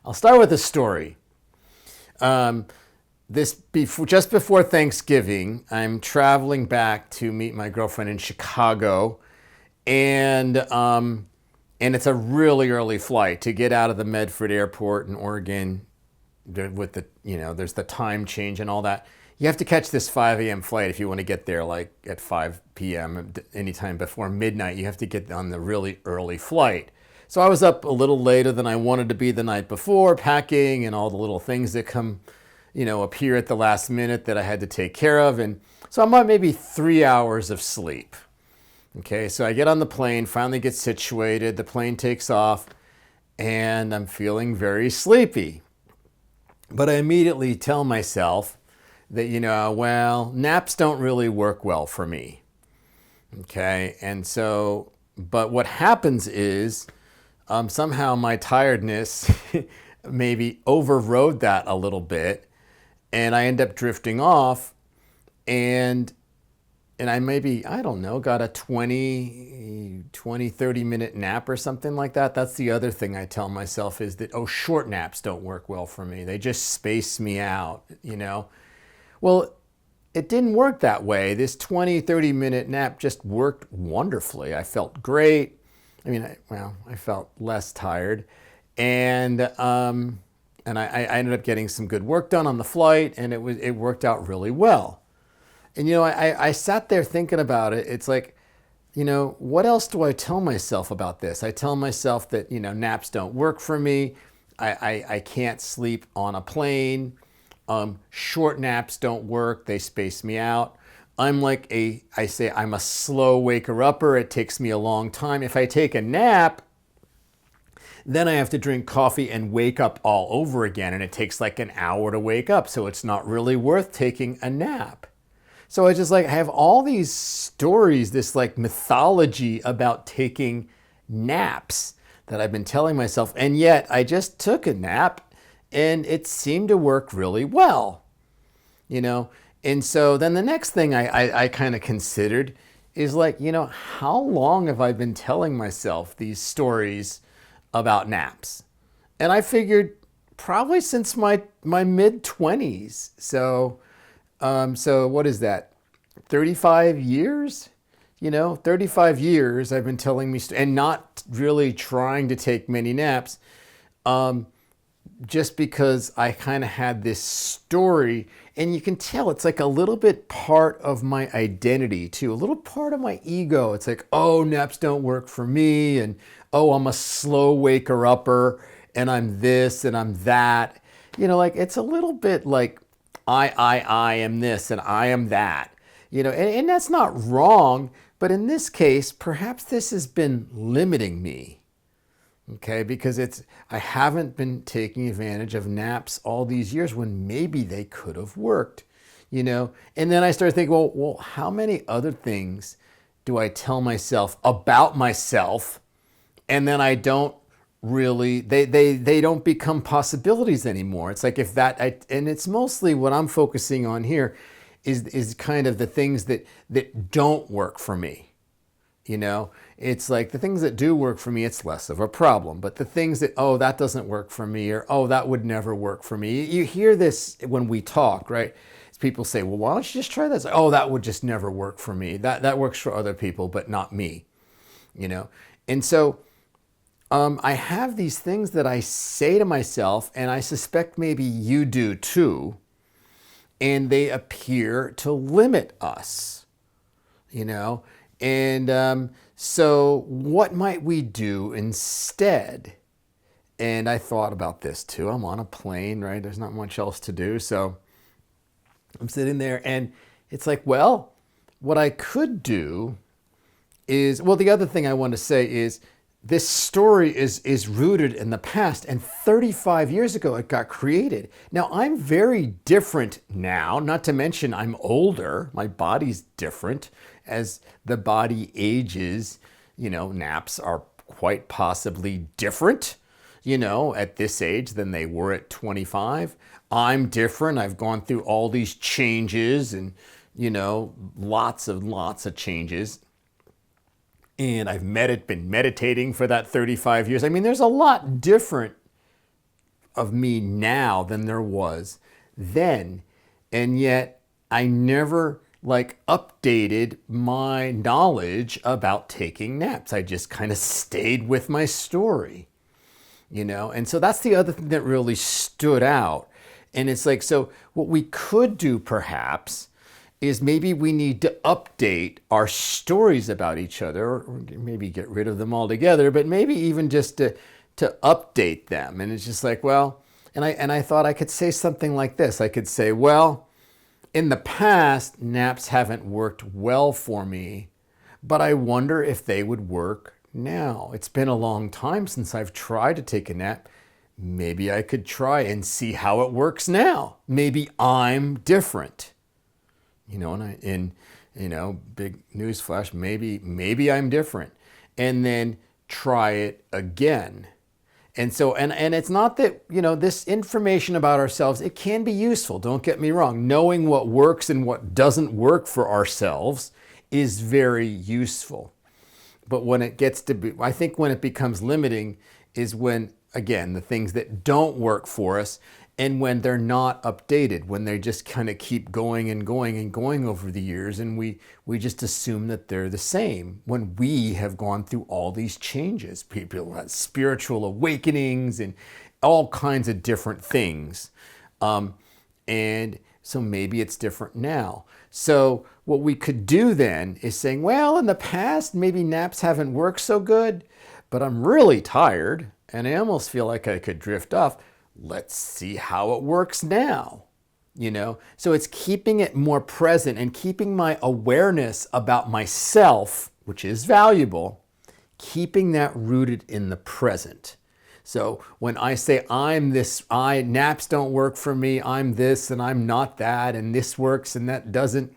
I'll start with a story. Um, just before Thanksgiving, I'm traveling back to meet my girlfriend in Chicago, and it's a really early flight to get out of the Medford Airport in Oregon. With the there's the time change and all that. You have to catch this 5 a.m. flight if you want to get there like at 5 p.m. anytime before midnight. You have to get on the really early flight. So I was up a little later than I wanted to be the night before, packing and all the little things that come, appear at the last minute that I had to take care of. And so I'm on maybe 3 hours of sleep. Okay, so I get on the plane, finally get situated, the plane takes off, and I'm feeling very sleepy. But I immediately tell myself that, well, naps don't really work well for me. Okay, and so, but what happens is somehow my tiredness maybe overrode that a little bit, and I end up drifting off, and I maybe, I don't know, got a 30 minute nap or something like that. That's the other thing I tell myself is that, short naps don't work well for me. They just space me out, Well, it didn't work that way. This 30 minute nap just worked wonderfully. I felt great. I felt less tired. And I ended up getting some good work done on the flight, and it worked out really well. And, I sat there thinking about it. It's like, what else do I tell myself about this? I tell myself that, naps don't work for me. I can't sleep on a plane. Short naps don't work. They space me out. I'm I'm a slow waker-upper. It takes me a long time. If I take a nap, then I have to drink coffee and wake up all over again. And it takes like an hour to wake up. So it's not really worth taking a nap. So I have all these stories, this mythology about taking naps that I've been telling myself. And yet I just took a nap and it seemed to work really well, And so then the next thing I kind of considered is how long have I been telling myself these stories about naps? And I figured probably since my mid-20s. So what is that? 35 years? 35 years I've been telling me, and not really trying to take many naps, just because I kind of had this story, and you can tell it's like a little bit part of my identity too, a little part of my ego. It's like, naps don't work for me, and I'm a slow waker-upper, and I'm this and I'm that. It's a little bit like I am this and I am that. And that's not wrong, but in this case, perhaps this has been limiting me. Okay, because I haven't been taking advantage of naps all these years when maybe they could have worked, And then I started thinking, well, how many other things do I tell myself about myself, and then I don't really, they don't become possibilities anymore. It's like and it's mostly what I'm focusing on here is kind of the things that don't work for me. It's like the things that do work for me, it's less of a problem. But the things that, that doesn't work for me, or, that would never work for me. You hear this when we talk, right? People say, well, why don't you just try this? That would just never work for me. That works for other people, but not me, And so I have these things that I say to myself, and I suspect maybe you do too, and they appear to limit us, And so what might we do instead? And I thought about this too. I'm on a plane, right? There's not much else to do. So I'm sitting there, and it's like, well, what I could do is, the other thing I want to say is this story is rooted in the past, and 35 years ago it got created. Now I'm very different now, not to mention I'm older. My body's different. As the body ages, naps are quite possibly different, at this age than they were at 25. I'm different. I've gone through all these changes and, lots of changes. And I've been meditating for that 35 years. There's a lot different of me now than there was then. And yet I never like updated my knowledge about taking naps. I just kind of stayed with my story, you know? And so that's the other thing that really stood out. And it's like, so what we could do perhaps is maybe we need to update our stories about each other, or maybe get rid of them altogether, but maybe even just to update them. And it's just like, well, and I thought I could say something like this. I could say, well, in the past, naps haven't worked well for me, but I wonder if they would work now. It's been a long time since I've tried to take a nap. Maybe I could try and see how it works now. Maybe I'm different. You know, and big newsflash, maybe I'm different. And then try it again. And so, and it's not that, you know, this information about ourselves, it can be useful. Don't get me wrong. Knowing what works and what doesn't work for ourselves is very useful. But when it gets to be, I think when it becomes limiting is when, again, the things that don't work for us, and when they're not updated, when they just kind of keep going and going and going over the years, and we just assume that they're the same when we have gone through all these changes. People have spiritual awakenings and all kinds of different things. And so maybe it's different now. So what we could do then is saying, well, in the past, maybe naps haven't worked so good, but I'm really tired and I almost feel like I could drift off. Let's see how it works now, you know? So it's keeping it more present and keeping my awareness about myself, which is valuable, keeping that rooted in the present. So when I say I'm this, naps don't work for me, I'm this and I'm not that, and this works and that doesn't.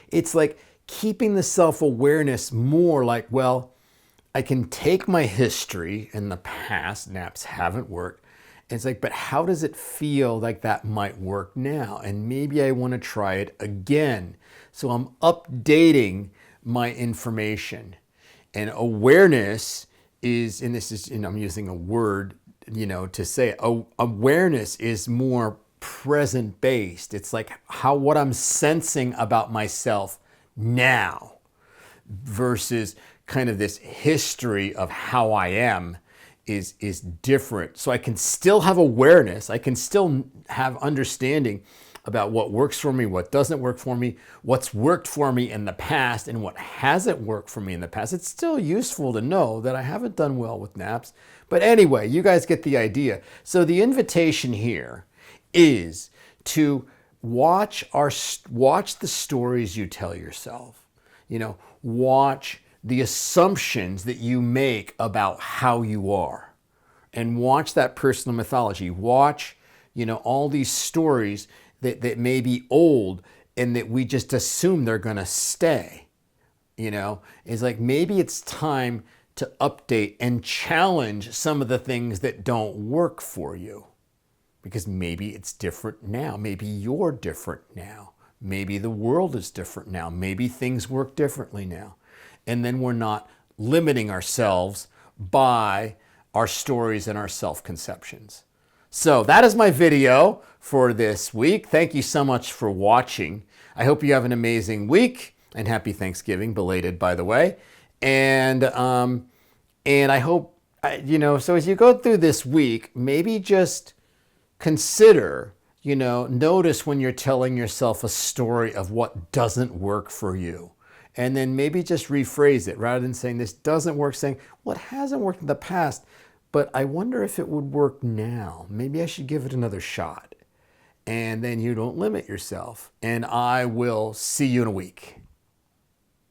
It's like keeping the self-awareness more like, well, I can take my history in the past, naps haven't worked. It's like, but how does it feel like that might work now? And maybe I want to try it again. So I'm updating my information. And awareness is, and this is, and I'm using a word, you know, to say it, awareness is more present based. It's like what I'm sensing about myself now versus kind of this history of how I am is different. So I can still have awareness. I can still have understanding about what works for me, what doesn't work for me, what's worked for me in the past, and what hasn't worked for me in the past. It's still useful to know that I haven't done well with naps. But anyway, you guys get the idea. So the invitation here is to watch the stories you tell yourself. You know, watch the assumptions that you make about how you are, and watch that personal mythology. Watch, you know, all these stories that may be old and that we just assume they're going to stay. You know, it's like maybe it's time to update and challenge some of the things that don't work for you, because maybe it's different now. Maybe you're different now. Maybe the world is different now. Maybe things work differently now. And then we're not limiting ourselves by our stories and our self-conceptions. So that is my video for this week. Thank you so much for watching. I hope you have an amazing week, and happy Thanksgiving, belated, by the way. And I hope, you know, so as you go through this week, maybe just consider, you know, notice when you're telling yourself a story of what doesn't work for you. And then maybe just rephrase it rather than saying this doesn't work, saying what hasn't worked in the past, but I wonder if it would work now. Maybe I should give it another shot. And then you don't limit yourself. And I will see you in a week.